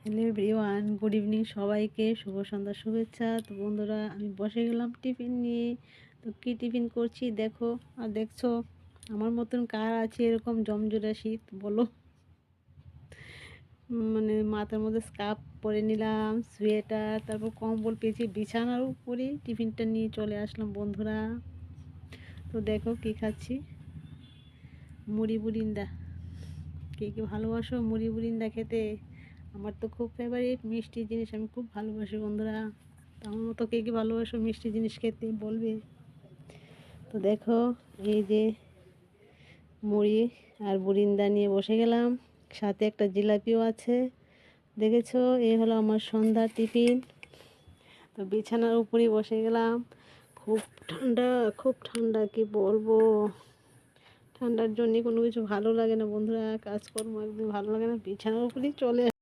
Hello everyone, good evening সবাইকে, শুভ সন্ধ্যার শুভেচ্ছা। তো বন্ধুরা, আমি বসে গেলাম টিফিন নিয়ে। তো কী টিফিন করছি দেখো আর দেখছো। আমার মতন কার আছে এরকম জমজোড়া শীত বলো। মানে মাথার মধ্যে স্কার্ফ পরে নিলাম, সোয়েটার, তারপর কম্বল পেঁচিয়ে বিছানার উপরে টিফিনটা নিয়ে চলে আসলাম বন্ধুরা। তো দেখো কী খাচ্ছি, মুড়ি বুরিন্দা। কে কে ভালোবাসো মুড়ি বুরিন্দা খেতে? আমার তো খুব ফেভারিট মিষ্টি জিনিস, আমি খুব ভালোবাসি বন্ধুরা। তো আমার মতো কে কে ভালোবাসো মিষ্টি জিনিস খেতে বলবে। তো দেখো, এই যে মুড়ি আর বুরিন্দা নিয়ে বসে গেলাম, সাথে একটা জিলাপিও আছে। দেখেছো, এই হলো আমার সন্ধ্যার টিফিন। তো বিছানার উপরেই বসে গেলাম। খুব ঠান্ডা, খুব ঠান্ডা, কি বলবো। ঠান্ডার জন্য কোনো কিছু ভালো লাগে না বন্ধুরা, কাজকর্ম একদম ভালো লাগে না, বিছানার উপরেই চলে